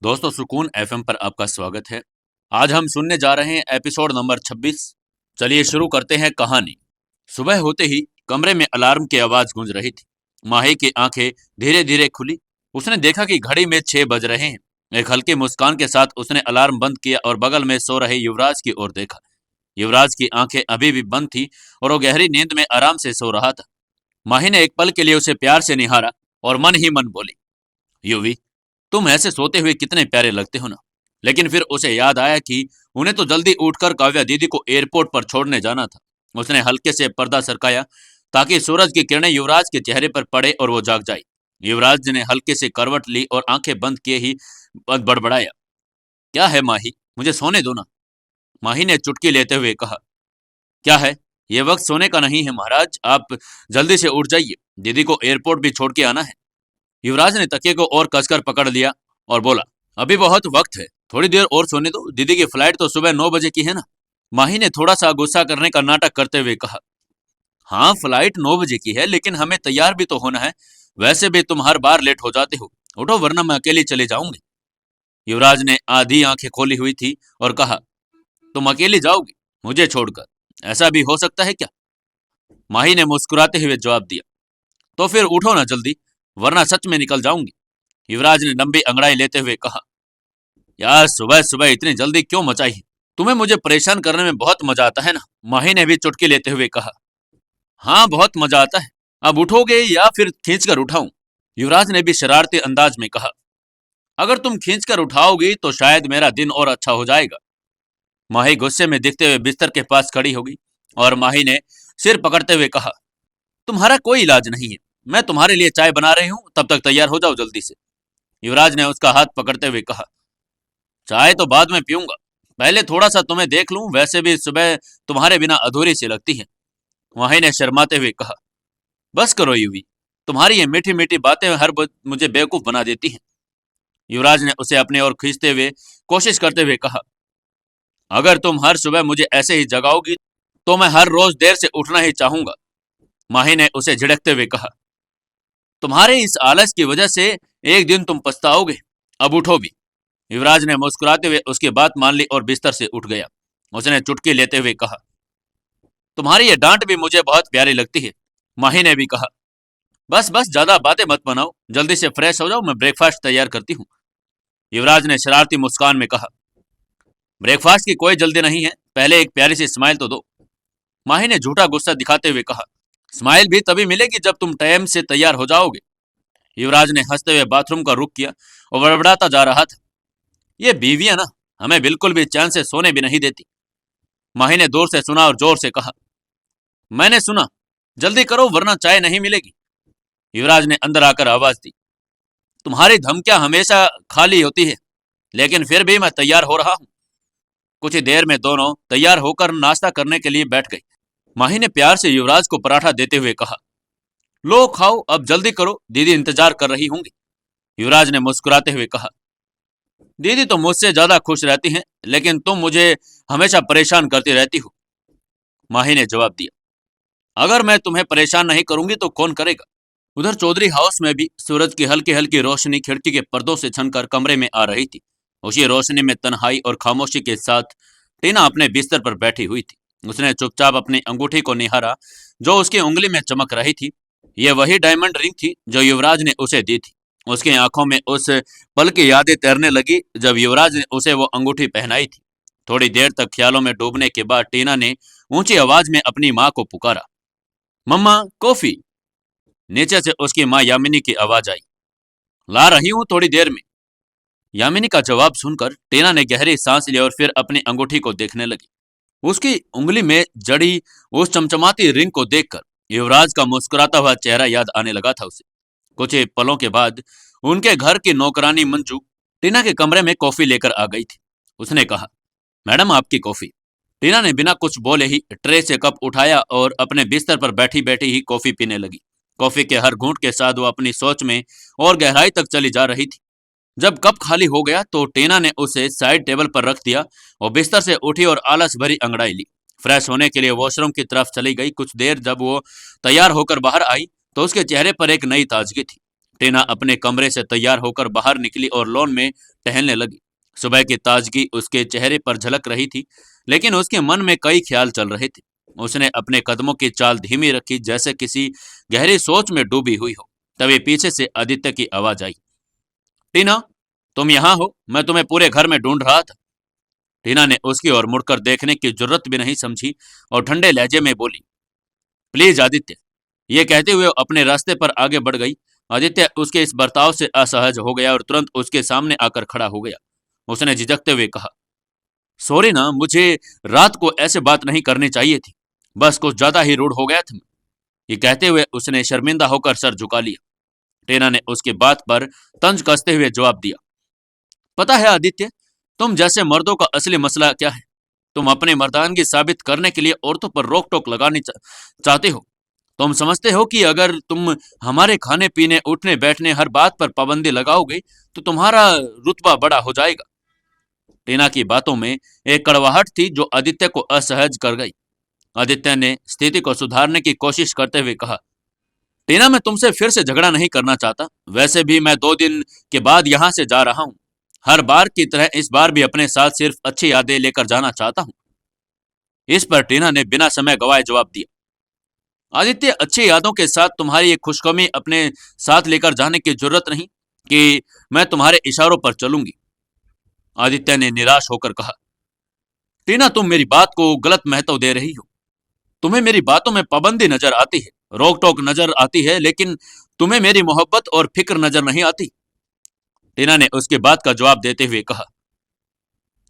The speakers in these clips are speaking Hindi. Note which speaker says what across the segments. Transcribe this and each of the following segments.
Speaker 1: दोस्तों, सुकून एफएम पर आपका स्वागत है। आज हम सुनने जा रहे हैं एपिसोड नंबर 26। चलिए शुरू करते हैं कहानी। सुबह होते ही कमरे में अलार्म की आवाज गूंज रही थी। माही की आंखें धीरे धीरे खुली। उसने देखा कि घड़ी में 6 बज रहे हैं। एक हल्की मुस्कान के साथ उसने अलार्म बंद किया और बगल में सो रहे युवराज की ओर देखा। युवराज की आंखें अभी भी बंद थी और वो गहरी नींद में आराम से सो रहा था। माही ने एक पल के लिए उसे प्यार से निहारा और मन ही मन बोली, युवी, तुम ऐसे सोते हुए कितने प्यारे लगते हो ना। लेकिन फिर उसे याद आया कि उन्हें तो जल्दी उठकर काव्या दीदी को एयरपोर्ट पर छोड़ने जाना था। उसने हल्के से पर्दा सरकाया ताकि सूरज की किरणें युवराज के चेहरे पर पड़े और वो जाग जाए। युवराज ने हल्के से करवट ली और आंखें बंद किए ही बड़बड़ाया, क्या है माही, मुझे सोने दो ना। माही ने चुटकी लेते हुए कहा, क्या है, ये वक्त सोने का नहीं है महाराज, आप जल्दी से उठ जाइए, दीदी को एयरपोर्ट भी छोड़ के आना है। युवराज ने तकिए को और कसकर पकड़ लिया और बोला, अभी बहुत वक्त है, थोड़ी देर और सोने दो, दीदी की फ्लाइट तो सुबह 9 बजे की है ना। माही ने थोड़ा सा गुस्सा करने का नाटक करते हुए कहा, हाँ फ्लाइट 9 बजे की है, लेकिन हमें तैयार भी तो होना है। वैसे भी तुम हर बार लेट हो जाते हो, उठो वरना मैं अकेली चले जाऊंगी। युवराज ने आधी आंखें खोली हुई थी और कहा, तुम अकेली जाओगी मुझे छोड़कर, ऐसा भी हो सकता है क्या। माही ने मुस्कुराते हुए जवाब दिया, तो फिर उठो ना जल्दी, वरना सच में निकल जाऊंगी। युवराज ने लंबी अंगड़ाई लेते हुए कहा, यार सुबह सुबह इतनी जल्दी क्यों मचाई है? तुम्हें मुझे परेशान करने में बहुत मजा आता है ना। माही ने भी चुटकी लेते हुए कहा, हाँ बहुत मजा आता है। अब उठोगे या फिर खींचकर उठाऊं? युवराज ने भी शरारती अंदाज में कहा, अगर तुम खींचकर उठाओगी तो शायद मेरा दिन और अच्छा हो जाएगा। माही गुस्से में दिखते हुए बिस्तर के पास खड़ी होगी और माही ने सिर पकड़ते हुए कहा, तुम्हारा कोई इलाज नहीं है, मैं तुम्हारे लिए चाय बना रही हूं, तब तक तैयार हो जाओ जल्दी से। युवराज ने उसका हाथ पकड़ते हुए कहा, चाय तो बाद में पीऊंगा, पहले थोड़ा सा तुम्हें देख लूं, वैसे भी सुबह तुम्हारे बिना अधूरी सी लगती है। वहीं ने शर्माते हुए कहा, बस करो युवी, तुम्हारी ये मीठी मीठी बातें मुझे बेवकूफ बना देती हैं। युवराज ने उसे अपनी ओर खींचते हुए कोशिश करते हुए कहा, अगर तुम हर सुबह मुझे ऐसे ही जगाओगी तो मैं हर रोज देर से उठना ही चाहूंगा। माही ने उसे झिड़कते हुए कहा, तुम्हारे इस आलस की वजह से एक दिन तुम पछताओगे, अब उठो भी। युवराज ने मुस्कुराते हुए उसकी बात मान ली और बिस्तर से उठ गया। उसने चुटकी लेते हुए कहा, तुम्हारी ये डांट भी मुझे बहुत प्यारी लगती है। माही ने भी कहा, बस बस ज्यादा बातें मत बनाओ, जल्दी से फ्रेश हो जाओ, मैं ब्रेकफास्ट तैयार करती हूँ। युवराज ने शरारती मुस्कान में कहा, ब्रेकफास्ट की कोई जल्दी नहीं है, पहले एक प्यारी सी स्माइल तो दो। माही ने झूठा गुस्सा दिखाते हुए कहा, स्माइल भी तभी मिलेगी जब तुम टाइम से तैयार हो जाओगे। युवराज ने हंसते हुए बाथरूम का रुख किया और बड़बड़ाता जा रहा था, ये बीवियां ना हमें बिल्कुल भी चैन से सोने भी नहीं देती। माही ने दूर से सुना और जोर से कहा, मैंने सुना, जल्दी करो वरना चाय नहीं मिलेगी। युवराज ने अंदर आकर आवाज दी, तुम्हारी धमकियां हमेशा खाली होती है, लेकिन फिर भी मैं तैयार हो रहा हूं। कुछ ही देर में दोनों तैयार होकर नाश्ता करने के लिए बैठ गई। माही ने प्यार से युवराज को पराठा देते हुए कहा, लो खाओ, अब जल्दी करो, दीदी इंतजार कर रही होंगी। युवराज ने मुस्कुराते हुए कहा, दीदी तो मुझसे ज्यादा खुश रहती हैं, लेकिन तुम मुझे हमेशा परेशान करती रहती हो। माही ने जवाब दिया, अगर मैं तुम्हें परेशान नहीं करूंगी तो कौन करेगा। उधर चौधरी हाउस में भी सूरज की हल्की हल्की रोशनी खिड़की के पर्दों से छनकर कमरे में आ रही थी। उसी रोशनी में तन्हाई और खामोशी के साथ टीना अपने बिस्तर पर बैठी हुई थी। उसने चुपचाप अपनी अंगूठी को निहारा जो उसकी उंगली में चमक रही थी। यह वही डायमंड रिंग थी जो युवराज ने उसे दी थी। उसकी आंखों में उस पल की यादें तैरने लगी जब युवराज ने उसे वो अंगूठी पहनाई थी। थोड़ी देर तक ख्यालों में डूबने के बाद टीना ने ऊंची आवाज में अपनी माँ को पुकारा, मम्मा कॉफी। नीचे से उसकी माँ यामिनी की आवाज आई, ला रही हूं थोड़ी देर में। यामिनी का जवाब सुनकर टीना ने गहरी सांस ली और फिर अपनी अंगूठी को देखने लगी। उसकी उंगली में जड़ी उस चमचमाती रिंग को देखकर युवराज का मुस्कुराता हुआ चेहरा याद आने लगा था उसे। कुछ ही पलों के बाद उनके घर की नौकरानी मंजू टीना के कमरे में कॉफी लेकर आ गई थी। उसने कहा, मैडम आपकी कॉफी। टीना ने बिना कुछ बोले ही ट्रे से कप उठाया और अपने बिस्तर पर बैठी बैठी ही कॉफी पीने लगी। कॉफी के हर घूंट के साथ वो अपनी सोच में और गहराई तक चली जा रही थी। जब कप खाली हो गया तो टीना ने उसे साइड टेबल पर रख दिया और बिस्तर से उठी और आलस भरी अंगड़ाई ली। फ्रेश होने के लिए वॉशरूम की तरफ चली गई। कुछ देर जब वो तैयार होकर बाहर आई तो उसके चेहरे पर एक नई ताजगी थी। टीना अपने कमरे से तैयार होकर बाहर निकली और लॉन में टहलने लगी। सुबह की ताजगी उसके चेहरे पर झलक रही थी, लेकिन उसके मन में कई ख्याल चल रहे थे। उसने अपने कदमों की चाल धीमी रखी, जैसे किसी गहरी सोच में डूबी हुई हो। तभी पीछे से आदित्य की आवाज आई, टीना, तुम यहाँ हो? मैं तुम्हें पूरे घर में ढूंढ रहा था। टीना ने उसकी ओर मुड़कर देखने की जरूरत भी नहीं समझी और ठंडे लहजे में बोली, प्लीज आदित्य। ये कहते हुए अपने रास्ते पर आगे बढ़ गई। आदित्य उसके इस बर्ताव से असहज हो गया और तुरंत उसके सामने आकर खड़ा हो गया। उसने झिझकते हुए कहा, सॉरी ना, मुझे रात को ऐसे बात नहीं करनी चाहिए थी। बस कुछ ज्यादा ही रूड हो गया था। ये कहते हुए उसने शर्मिंदा होकर सर झुका लिया। टीना ने उसकी बात पर तंज कसते हुए जवाब दिया, पता है आदित्य, तुम जैसे मर्दों का असली मसला क्या है? तुम अपनी मर्दानगी साबित करने के लिए औरतों पर रोक टोक लगानी चाहते हो। तुम समझते हो कि अगर तुम हमारे खाने पीने, उठने बैठने, हर बात पर पाबंदी लगाओगे तो तुम्हारा रुतबा बड़ा हो जाएगा। टीना की बातों में एक कड़वाहट थी जो आदित्य को असहज कर गई। आदित्य ने स्थिति को सुधारने की कोशिश करते हुए कहा, टीना, मैं तुमसे फिर से झगड़ा नहीं करना चाहता। वैसे भी मैं 2 दिन के बाद यहाँ से जा रहा हूँ। हर बार की तरह इस बार भी अपने साथ सिर्फ अच्छी यादें लेकर जाना चाहता हूँ। इस पर टीना ने बिना समय गवाए जवाब दिया, आदित्य, अच्छी यादों के साथ तुम्हारी एक खुशखबरी अपने साथ लेकर जाने की जरूरत नहीं कि मैं तुम्हारे इशारों पर चलूंगी। आदित्य ने निराश होकर कहा, टीना, तुम मेरी बात को गलत महत्व दे रही हो। तुम्हें मेरी बातों में पाबंदी नजर आती है, रोक टोक नजर आती है, लेकिन तुम्हें मेरी मोहब्बत और फिक्र नजर नहीं आती। टीना ने उसकी बात का जवाब देते हुए कहा,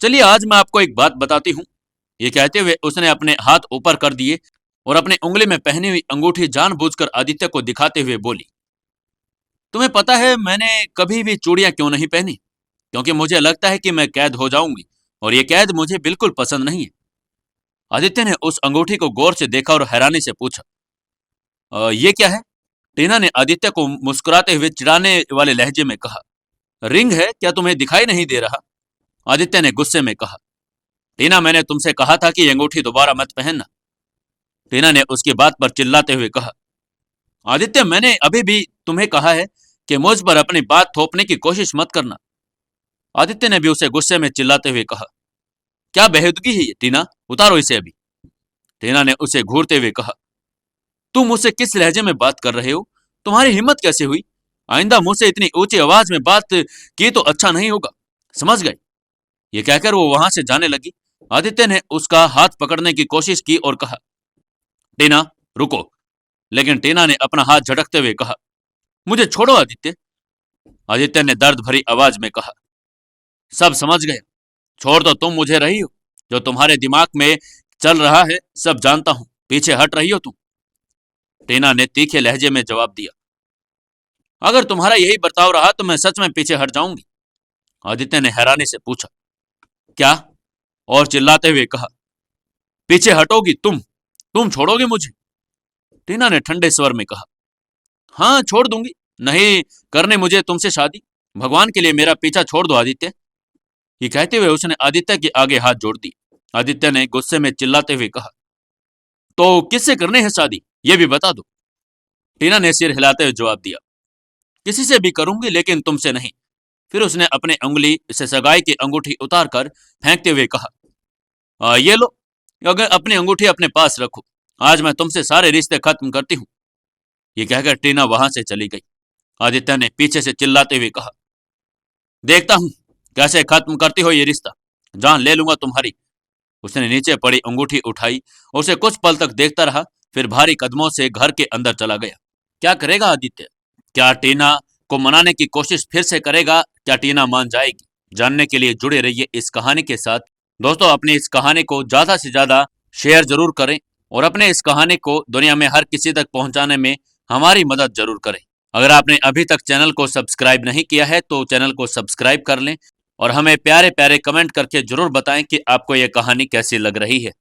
Speaker 1: चलिए आज मैं आपको एक बात बताती हूँ। ये कहते हुए उसने अपने हाथ ऊपर कर दिए और अपने उंगली में पहनी हुई अंगूठी जानबूझकर आदित्य को दिखाते हुए बोली, तुम्हें पता है मैंने कभी भी चूड़ियां क्यों नहीं पहनी? क्योंकि मुझे लगता है कि मैं कैद हो जाऊंगी और ये कैद मुझे बिल्कुल पसंद नहीं है। आदित्य ने उस अंगूठी को गौर से देखा और हैरानी से पूछा, ये क्या है? टीना ने आदित्य को मुस्कुराते हुए चिढ़ाने वाले लहजे में कहा, रिंग है, क्या तुम्हें दिखाई नहीं दे रहा? आदित्य ने गुस्से में कहा, टीना, मैंने तुमसे कहा था कि ये अंगूठी दोबारा मत पहनना। टीना ने उसकी बात पर चिल्लाते हुए कहा, आदित्य, मैंने अभी भी तुम्हें कहा है कि मुझ पर अपनी बात थोपने की कोशिश मत करना। आदित्य ने भी उसे गुस्से में चिल्लाते हुए कहा, क्या बेहूदगी है ये टीना, उतारो इसे अभी। टीना ने उसे घूरते हुए कहा, तुम मुझसे किस लहजे में बात कर रहे हो? तुम्हारी हिम्मत कैसे हुई? आइंदा मुझसे इतनी ऊंची आवाज में बात की तो अच्छा नहीं होगा, समझ गए? ये कहकर वो वहां से जाने लगी। आदित्य ने उसका हाथ पकड़ने की कोशिश की और कहा, टीना, रुको। लेकिन टीना ने अपना हाथ झटकते हुए कहा, मुझे छोड़ो आदित्य। आदित्य ने दर्द भरी आवाज में कहा, सब समझ गए। छोड़ तो तुम मुझे रही हो, जो तुम्हारे दिमाग में चल रहा है सब जानता हूं। पीछे हट रही हो तुम। टीना ने तीखे लहजे में जवाब दिया, अगर तुम्हारा यही बर्ताव रहा तो मैं सच में पीछे हट जाऊंगी। आदित्य ने हैरानी से पूछा, क्या? और चिल्लाते हुए कहा, पीछे हटोगी तुम छोड़ोगे मुझे? टीना ने ठंडे स्वर में कहा, हाँ, छोड़ दूंगी। नहीं करने मुझे तुमसे शादी। भगवान के लिए मेरा पीछा छोड़ दो आदित्य। ये कहते हुए उसने आदित्य के आगे हाथ जोड़ दी। आदित्य ने गुस्से में चिल्लाते हुए कहा, तो किससे करने है शादी, ये भी बता दो। टीना ने सिर हिलाते हुए जवाब दिया, किसी से भी करूंगी, लेकिन तुमसे नहीं। फिर उसने अपने उंगली से सगाई की अंगूठी उतार कर फेंकते हुए कहा, ये लो, अगर अपनी अंगूठी अपने पास रखो। आज मैं तुमसे सारे रिश्ते खत्म करती हूँ। ये कहकर टीना वहां से चली गई। आदित्य ने पीछे से चिल्लाते हुए कहा, देखता हूं कैसे खत्म करती हो ये रिश्ता, जान ले लूंगा तुम्हारी। उसने नीचे पड़ी अंगूठी उठाई, उसे कुछ पल तक देखता रहा, फिर भारी कदमों से घर के अंदर चला गया। क्या करेगा आदित्य? क्या टीना को मनाने की कोशिश फिर से करेगा? क्या टीना मान जाएगी? जानने के लिए जुड़े रहिए इस कहानी के साथ। दोस्तों, अपनी इस कहानी को ज्यादा से ज्यादा शेयर जरूर करें और अपने इस कहानी को दुनिया में हर किसी तक पहुंचाने में हमारी मदद जरूर करें। अगर आपने अभी तक चैनल को सब्सक्राइब नहीं किया है तो चैनल को सब्सक्राइब कर लें और हमें प्यारे प्यारे कमेंट करके जरूर बताएं कि आपको यह कहानी कैसी लग रही है।